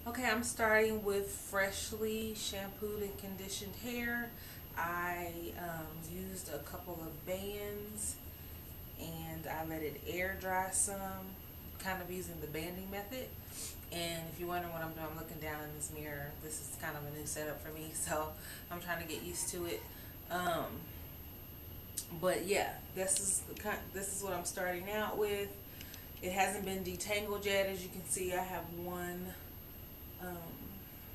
Okay, I'm starting with freshly shampooed and conditioned hair. I used a couple of bands and I let it air dry some, kind of using the banding method. And if you're wondering what I'm doing, I'm looking down in this mirror. This is kind of a new setup for me, so I'm trying to get used to it. Um, but yeah, this is what I'm starting out with. It hasn't been detangled yet. As you can see, I have one um,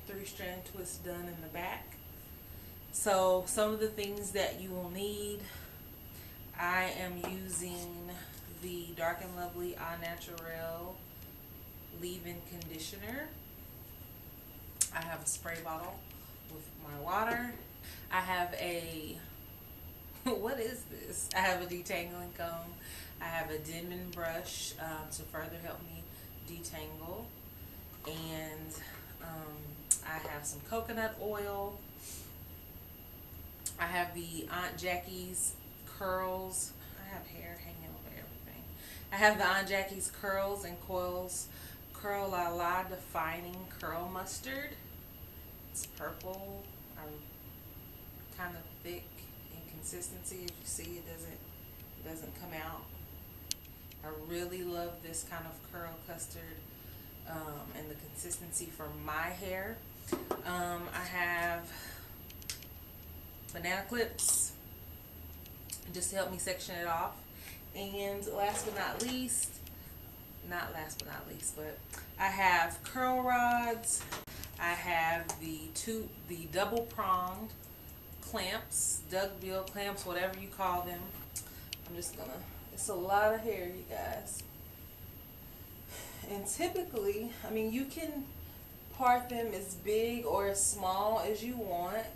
3-strand twist done in the back. So some of the things that you will need, I am using the Dark and Lovely Au Naturel leave-in conditioner. I have a spray bottle with my water. I have a what is this? I have a detangling comb. I have a Denman brush to further help me detangle, and I have some coconut oil. I have the Aunt Jackie's curls. I have hair hanging over everything. I have the Aunt Jackie's curls and coils Curl La La defining curl mustard. It's purple. Kind of thick in consistency. As you see, it doesn't come out. I really love this kind of curl custard and the consistency for my hair. I have banana clips just to help me section it off. And last but not least, but I have curl rods. I have the double pronged clamps, duckbill clamps, whatever you call them. It's a lot of hair, you guys. And typically, I mean, you can part them as big or as small as you want.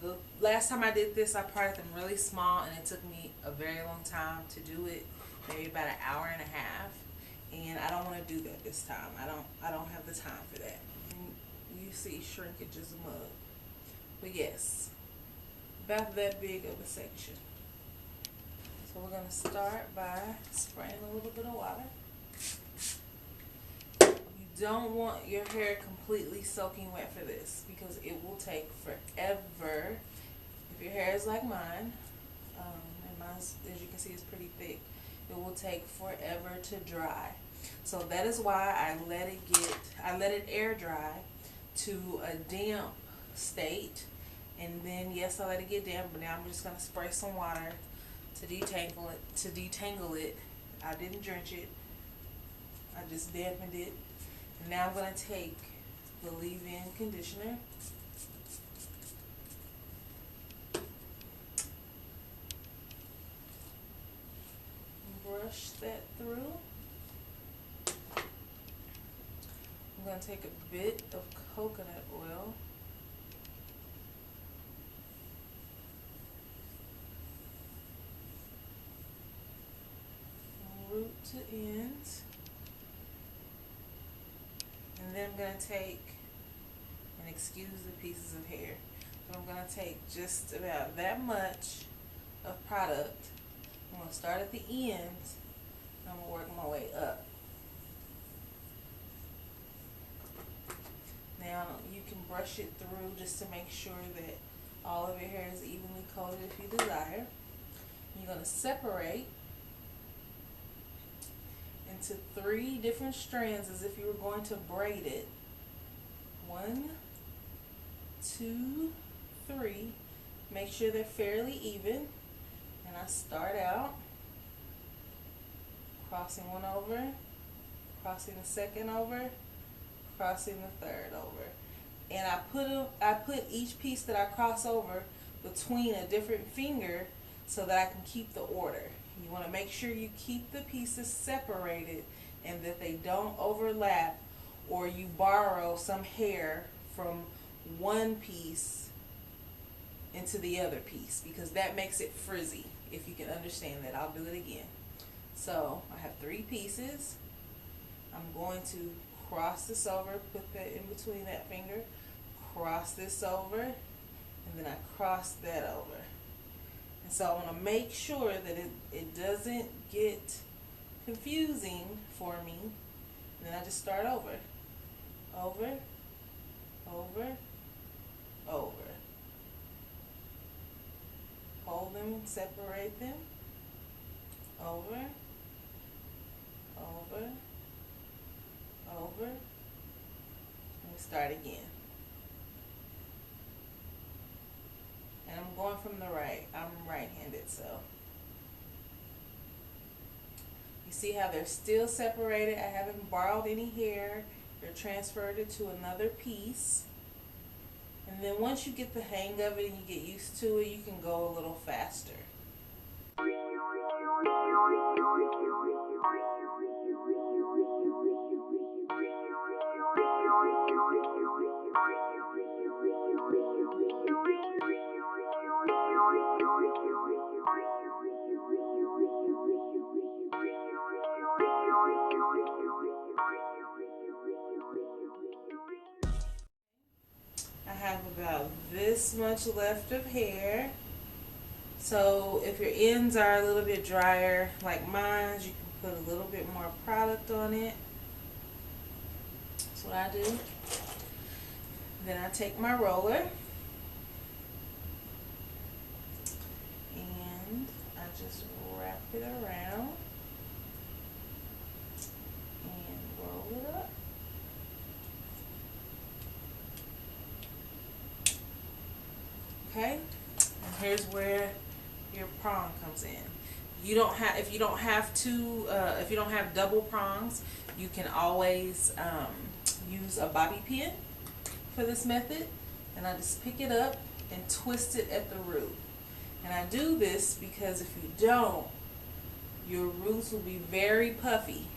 The last time I did this, I parted them really small, and it took me a very long time to do it, maybe about an hour and a half. And I don't want to do that this time. I don't have the time for that. And you see shrinkage is a mug. But yes, about that big of a section. So we're going to start by spraying a little bit of water. You don't want your hair completely soaking wet for this because it will take forever. If your hair is like mine, and mine, as you can see, is pretty thick, it will take forever to dry. So that is why I let it air dry to a damp state. And then, yes, I let it get damp, but now I'm just going to spray some water to detangle it. I didn't drench it. I just dampened it. And now I'm going to take the leave-in conditioner. And brush that through. I'm going to take a bit of coconut oil. Root to end. And then I'm going to take, and excuse the pieces of hair, but I'm going to take just about that much of product. I'm going to start at the end, and I'm going to work my way up. Now you can brush it through just to make sure that all of your hair is evenly coated if you desire. You're going to separate into 3 different strands as if you were going to braid it. 1, 2, 3. Make sure they're fairly even. And I start out crossing one over, crossing the second over, crossing the third over. And I put each piece that I cross over between a different finger so that I can keep the order. You want to make sure you keep the pieces separated and that they don't overlap, or you borrow some hair from one piece into the other piece, because that makes it frizzy, if you can understand that. I'll do it again. So I have 3 pieces. I'm going to cross this over, put that in between that finger, cross this over, and then I cross that over. And so I want to make sure that it doesn't get confusing for me. And then I just start over. over, over, over. Hold them, separate them, over, over, over, and start again. And I'm going from the right. I'm right-handed, so you see how they're still separated. I haven't borrowed any hair. They're transferred it to another piece. And then once you get the hang of it and you get used to it, you can go a little faster. I have about this much left of hair. So if your ends are a little bit drier like mine, you can put a little bit more product on it. That's what I do. Then I take my roller and I just wrap it around and roll it up. Okay, and here's where your prong comes in. You don't have, if you don't have double prongs, you can always use a bobby pin for this method. And I just pick it up and twist it at the root. And I do this because if you don't, your roots will be very puffy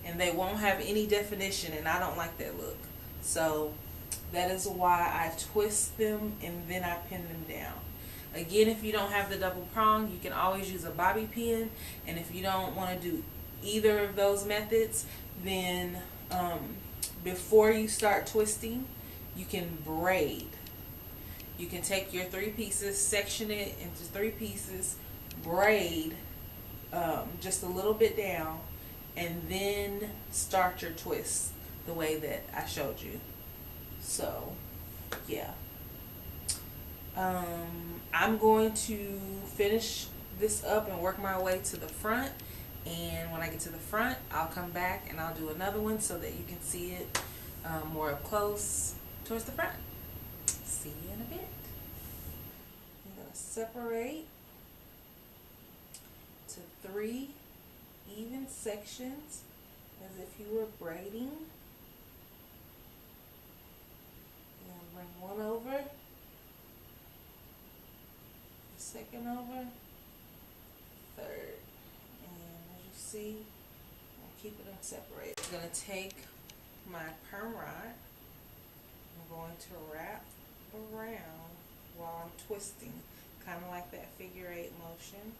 and they won't have any definition, and I don't like that look. So that is why I twist them and then I pin them down. Again, if you don't have the double prong, you can always use a bobby pin. And if you don't want to do either of those methods, then before you start twisting, you can braid. You can take your 3 pieces, section it into 3 pieces, braid just a little bit down, and then start your twist the way that I showed you. So, yeah. I'm going to finish this up and work my way to the front. And when I get to the front, I'll come back and I'll do another one so that you can see it more up close towards the front. See you in a bit. I'm going to separate to 3 even sections as if you were braiding. Bring one over, the second over, third, and as you see, I'm keeping them separated. I'm going to take my perm rod, I'm going to wrap around while I'm twisting, kind of like that figure 8 motion.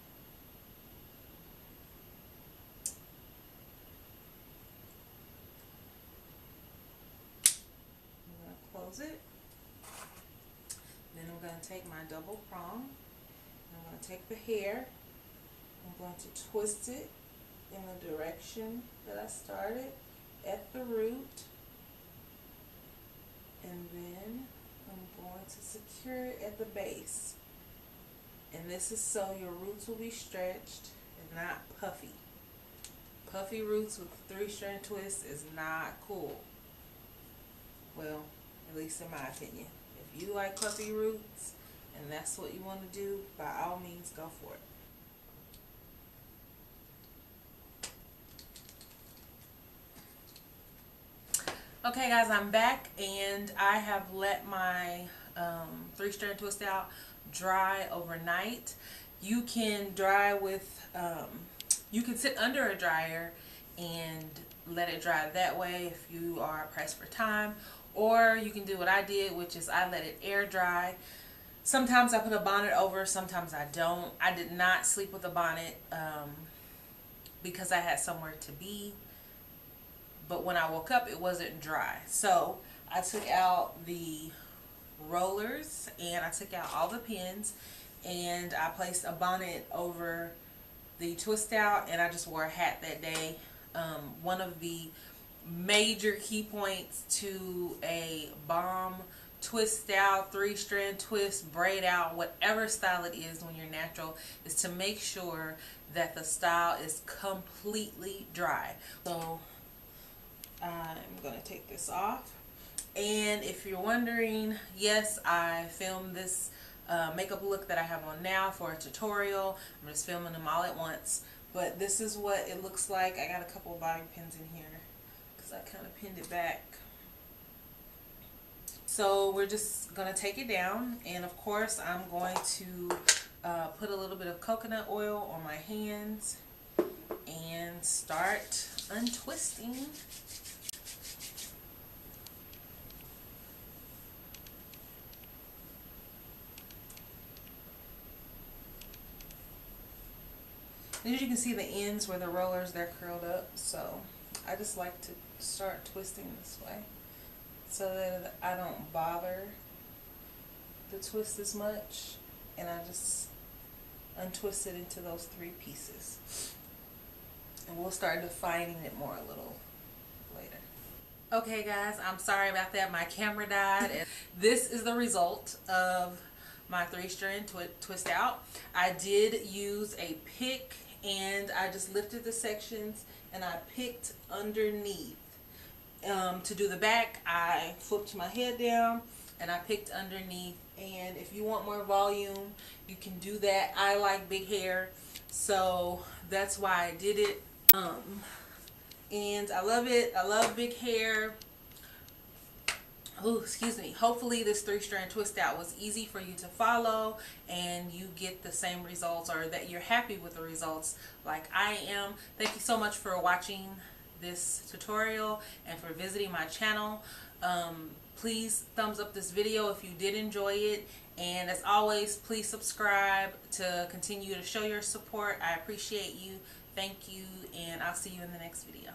I'm going to close it. Then I'm going to take my double prong, and I'm going to take the hair, I'm going to twist it in the direction that I started at the root, and then I'm going to secure it at the base. And this is so your roots will be stretched and not puffy. Puffy roots with 3-strand twists is not cool. Well, at least in my opinion. If you like puffy roots and that's what you want to do, by all means go for it. Okay guys, I'm back and I have let my 3-strand twist out dry overnight. You can dry with, you can sit under a dryer and let it dry that way if you are pressed for time. Or you can do what I did, which is I let it air dry. Sometimes I put a bonnet over, sometimes I don't. I did not sleep with a bonnet because I had somewhere to be. But when I woke up, it wasn't dry. So I took out the rollers and I took out all the pins and I placed a bonnet over the twist out, and I just wore a hat that day. One of the major key points to a bomb twist out, 3-strand twist, braid out, whatever style it is when you're natural, is to make sure that the style is completely dry. So I'm going to take this off. And if you're wondering, yes, I filmed this makeup look that I have on now for a tutorial. I'm just filming them all at once. But this is what it looks like. I got a couple of bobby pins in here because I kind of pinned it back. So we're just going to take it down. And of course, I'm going to put a little bit of coconut oil on my hands and start untwisting. As you can see, the ends where the rollers, they're curled up, so I just like to start twisting this way so that I don't bother the twist as much, and I just untwist it into those 3 pieces. And we'll start defining it more a little later. Okay guys, I'm sorry about that. My camera died. And this is the result of my 3-strand twist out. I did use a pick, and I just lifted the sections and I picked underneath. To do the back, I flipped my head down and I picked underneath. And if you want more volume, you can do that. I like big hair, so that's why I did it. And I love it. I love big hair. Oh, excuse me. Hopefully this 3-strand twist out was easy for you to follow and you get the same results, or that you're happy with the results like I am. Thank you so much for watching this tutorial and for visiting my channel. Please thumbs up this video if you did enjoy it, and as always, please subscribe to continue to show your support. I appreciate you. Thank you, and I'll see you in the next video.